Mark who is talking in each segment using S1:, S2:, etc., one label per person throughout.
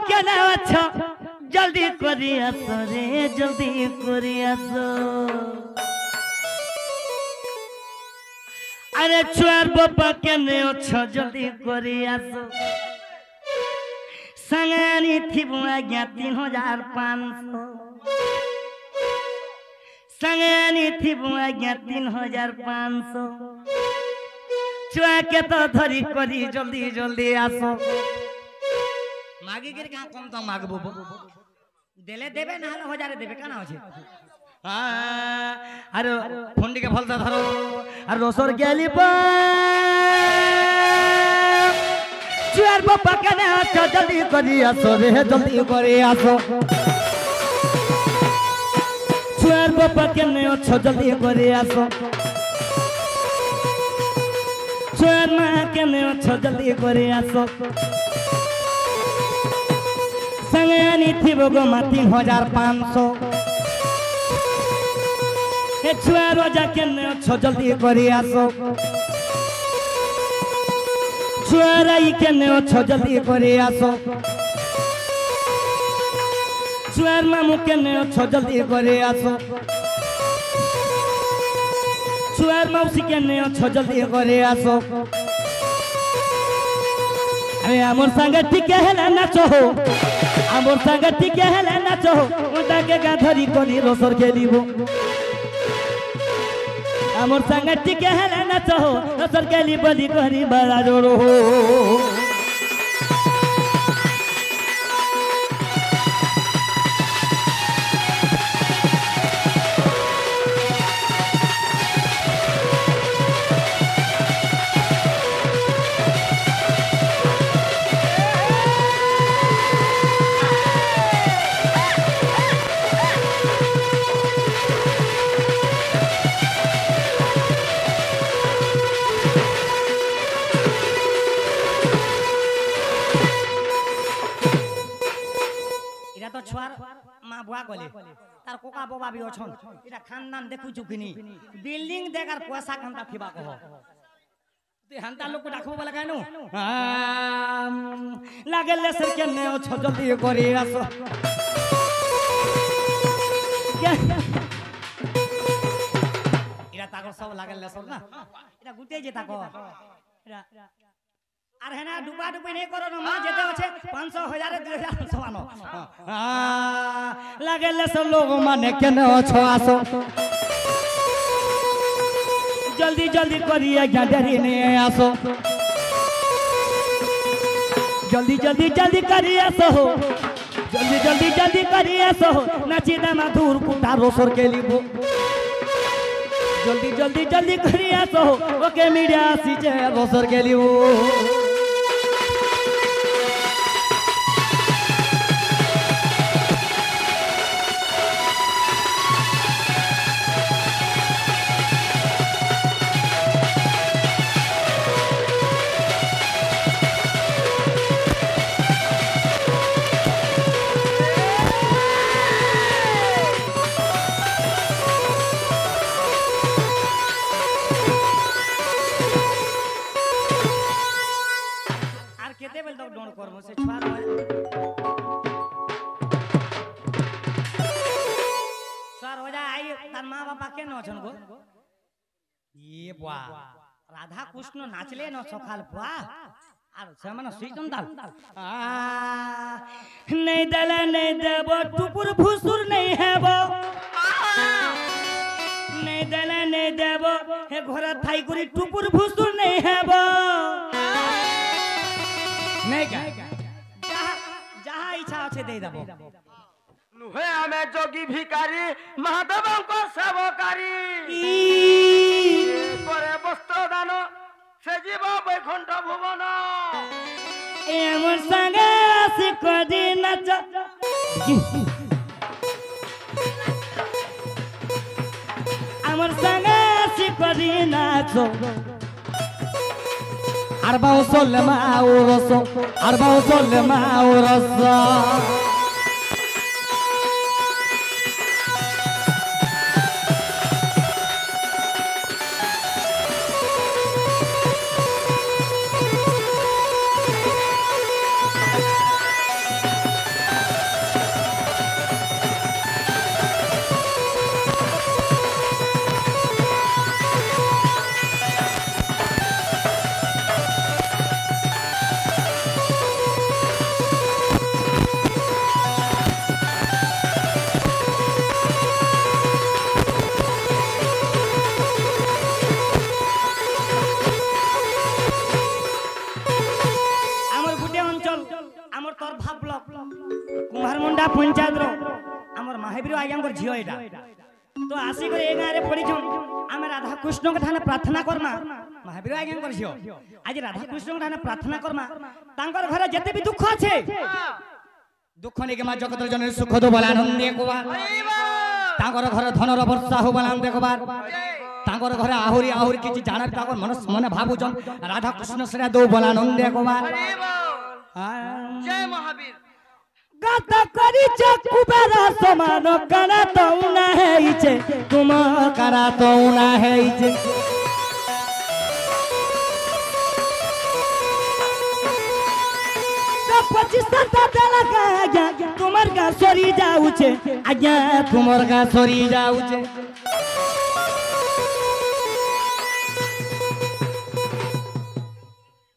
S1: কেন আছো জলদি করে আসো রে জলদি করে আসো আরে ছুয়ার বাবা কেন আছো জলদি করে আসো संगानी थी बुआ 3500 संगानी थी बुआ 3500 छुआ के तो धरी करी जल्दी जल्दी आसो मागी के कहां कम तो मागबो देले देबे ना 1000 देबे काना होछे अरे फोंडी के फलता धरो और रोसर गेली चुआर बाबा कने आछो जल्दी करी आसो रे जल्दी करे आसो चुआर बाबा कने आछो जल्दी करे आसो चुआर मां कने आछो जल्दी करे आसो संगानी थिबो गो 3500 हे चुआर राजा कने आछो जल्दी करे आसो चुआराई केने अच्छो जल्दी करे आसो चुआर मामू केने अच्छो जल्दी करे आसो चुआर मौसी केने अच्छो जल्दी करे आसो अरे आमोर संगे टिके हेला नाचो हो आमोर संगे टिके हेला नाचो हो उता के गाधरी कोनी रोसर खेलिबो आमोर संगे टिके हेला नाचो हो रोसर खेली बली करी बड़ा जोरो हो तार कोका बाबा भी अछन इटा खानदान देखु चुकिनी बिल्डिंग देखार पैसा कंता थिबा कह ते हंता लोग को डाखबो बोला कानु लागले सर के ने छ जल्दी करी आसो इटा ताको सब लागले सर ना इटा गुटे जे ताको इटा আর হেনা ডুবা ডুবি নেই করো না মা যেতে আছে 500 1000 2000 সমানো লাগেলে সব লোক মানে কেন আছো আসো জলদি জলদি করিয়া গাড়ি নিয়ে আসো জলদি জলদি জলদি করি আসো জলদি জলদি জলদি করি আসো নাচি দামা দূর কুটা রোসর के লিবো জলদি জলদি জলদি করি আসো ওকে মিডিয়া আসিছে রোসর के লিবো राधा कृष्ण नाचले न सखाल बुआ आर समान सुइतन दाल नहीं दला नहीं देबो टुपुर भुसुर नहीं हेबो नहीं दला नहीं देबो हे घोरा थाई गुरी टुपुर भुसुर नहीं हेबो नहीं का जहां इच्छा আছে दे देबो नुहे हमें जोगी भिखारी महादेव को सेवकारी करे वस्त्र दान से जीव बैकुंठ भुवन एमन संगे आसी कदी नाच আমার संगे आसी कदी नाच আরবাও চলে মাউরস আরবাও চলে মাউরস तोर भाबल कुमारमुंडा पंचायत रो हमर महावीर आज्ञा कर झियो एटा तो आसी कर ए गारे पड़ी छन हम राधा कृष्ण के थाने प्रार्थना करमा महावीर आज्ञा कर झियो आज राधा कृष्ण के थाने प्रार्थना करमा तांकर घरे जते भी दुख আছে दुख ने के मा जगत जन सुख दो बला आनंद कोबा तांकर घर धनर वर्षा हो बला देखबार तांकर घरे आहुरी आहुरी किछि जाना तांकर मन मन भाबुचन राधा कृष्ण श्रेया दो बला आनंद कोबा
S2: जय महावीर
S1: गात करी कुबेर समान करा तौना है तुम करा तौना है 25 तुमर का सरी जाऊचे आज्ञा तुमर का सरी जाऊचे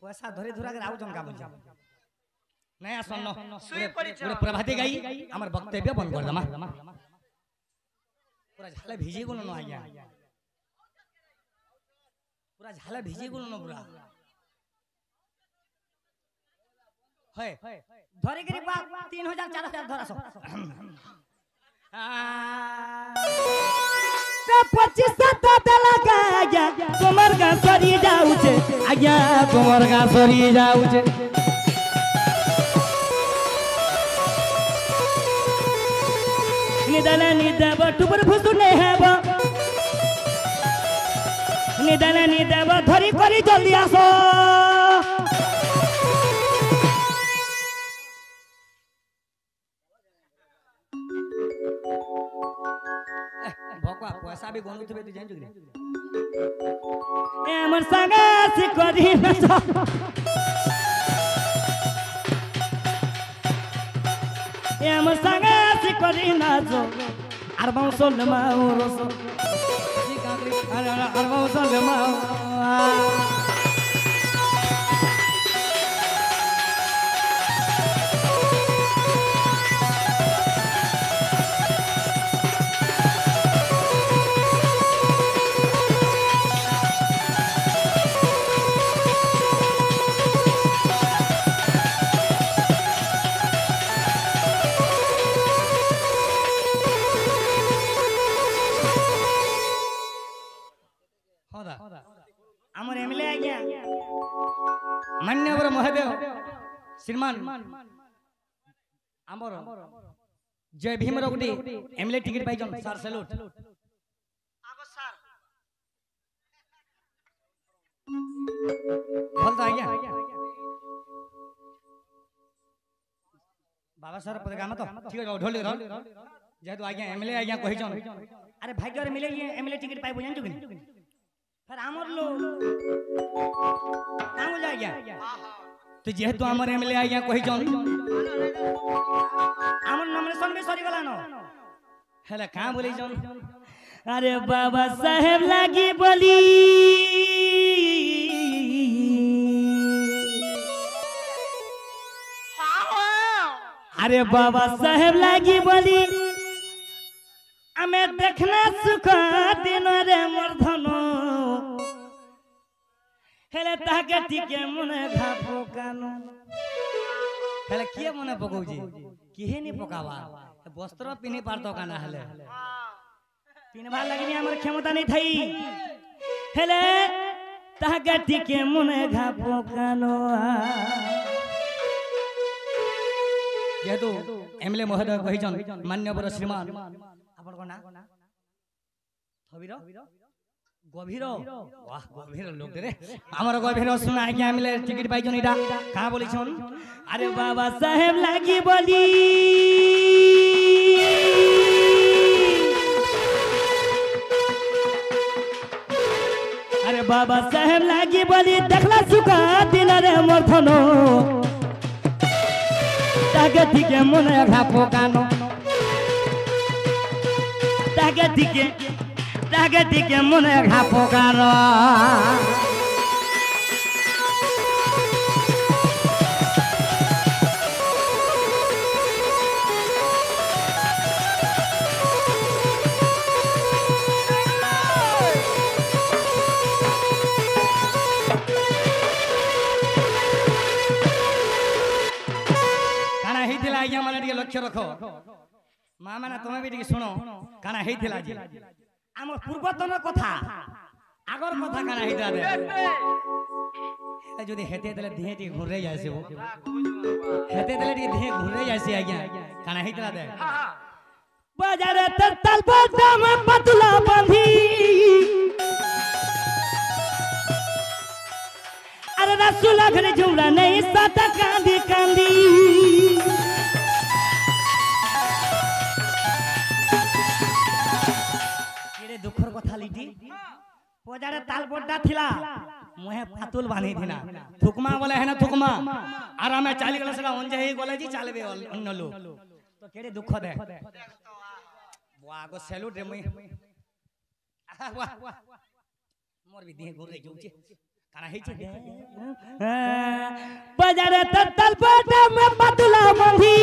S1: पैसा धरे धरा के आउ जंका बुझा नया सुन पूरे प्रभाती गाई हमर वक्तव्य बंद कर दमा पूरा झाले भिजे गुलो न आज्ञा पूरा झाले भिजे गुलो न पूरा है धरे गरी बा 3000 4000 धरासो तो 25 लगा आज्ञा तुमर का सरी जाऊचे आज्ञा तुमर का सरी जाऊचे निदान निदेव टुबर भुसुने हेब निदान निदेव धरी करी जल्दी आसो भगवा पैसा भी गनु थबे तू जानजु कि हमर संगे से करी न हमर संगे से करी न जो अरबाउ सोल माउ रोसो जी काकरी अरबाउ सोल माउ आमर एमएलए आज्ञा मान्यवर महोदय श्रीमान आमर जय भीम रोगटी एमएलए टिकट पाई जन सर सैल्यूट
S2: आगो सर
S1: भल तो आज्ञा बाबा सर पद काम तो ठीक है ढोल रह जेतु आज्ञा एमएलए आज्ञा कहि जन अरे भाग्य रे मिले एमएलए टिकट पाई बुझान छु कि फिर आमर लो काम जा गया तो जेहेतु आमर एमएलए आ गया कहि जन आमर नॉमिनेशन भी सरी गला न हेला का बोली जन अरे बाबा साहेब लागी बोली अरे बाबा साहेब लागी बोली हमें देखना सुख दिन रे मर्धनो हेले ताके टिके मने घापो कानो हेले किए मने पकौजी किहे नि पकावा वस्त्र पिनि पारतो काना हेले पिनबा लगनी हमर क्षमता नहीं थई हेले ताके टिके मने घापो कानो जेतु एमएलए महोदय कहि जन मान्यवर श्रीमान आपन को ना थबिरो गभीर वाह गभीर लोग रे हमर गभीर सुना आज्ञा मिले टिकट पाई जन इटा का बोली छन अरे बाबा साहेब लागी बोली अरे बाबा साहेब लागी बोली देखला सुका दिन रे मर्धनो ताके ठीक मने घापो कानो ताके ठीक मने घापो कानो ହେଇଥିଲା ଆଜ୍ଞା ମାନେ ଟିକେ ଲକ୍ଷ୍ୟ ରଖ ମା ମାନେ ତମେ ବି ଟିକେ ଶୁଣ କାଣା ହେଇଥିଲା ଯେ ଆମ ପୂର୍ବତନ କଥା আগর কথা কানা ହେଇଥିଲା দে যদি হেতে দেলে দেহে টি ঘুরে যাইছে হেতে দেলে টি দেহে ঘুরে যাইছে আজ্ঞা কানা ହେଇଥିଲା দে বাজারে তল বদাম পাতলা বাঁধি আরে রসুলা ঘরে ঝুমরা নেই সাতা কাঁদি কাঁদি কেড়ে দুঃখর কথা লিটি পজারে তাল বড্ডা থিলা মুহে ফাতুল বাঁধি থিনা থুকমা বলে হেনা থুকমা আর আমি চালি গেল সেটা অঞ্জে হই গলে জি চালবে অন্য লোক তো কেড়ে দুঃখ দে বাগো স্যালুট রে মুই মোর বি দেহ ঘুরে যাউছে কানা হেইছে পজারে তাল বড্ডা মে পাতুলা বাঁধি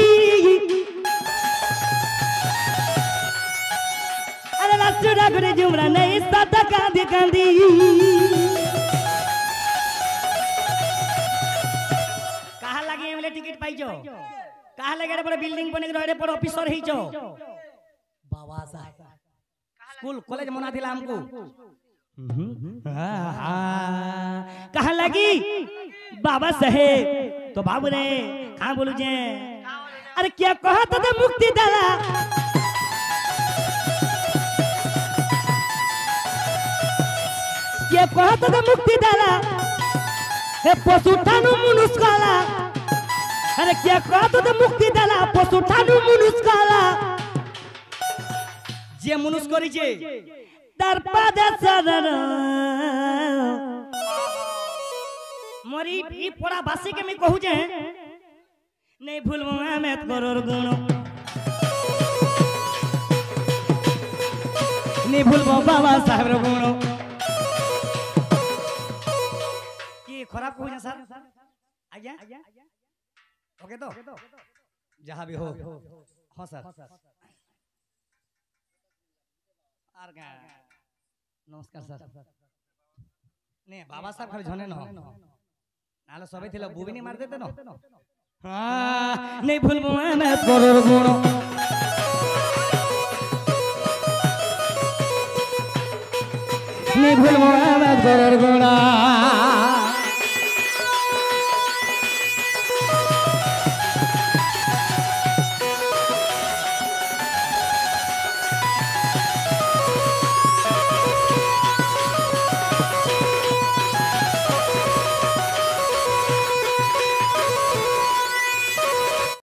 S1: रसुरा घरे जुमरा नहीं साता कांदी कांदी कहा लगे एमले टिकट पाइजो कहा लगे रे पर बिल्डिंग बने रे पर ऑफिसर हेइजो बाबा साहब स्कूल कॉलेज मना दिला हमको कहा लगी बाबा साहेब तो बाबू रे कहां बोलू जे अरे क्या कहा तो मुक्ति दाला ये कहत तो मुक्ति दाला हे पशुठानु मुनुष्काला अरे क्या कहत तो मुक्ति दाला पशुठानु मुनुष्काला जे मुनुष करी जे तार पादे शरण मोरी ई पड़ा बासी के मैं कहू जे नहीं भूलबो मैं करोर गुण नहीं भूलबो बाबा साहेब रो गुण खराब को सर आज्ञा ओके तो जहां भी हो हां सर आर का नमस्कार सर ने बाबा साहब खाली झने न नाले सबे थिला बुबिनी मार देते न हां नहीं भूलबो मैं करोर गुण नहीं भूलबो मैं करोर गुण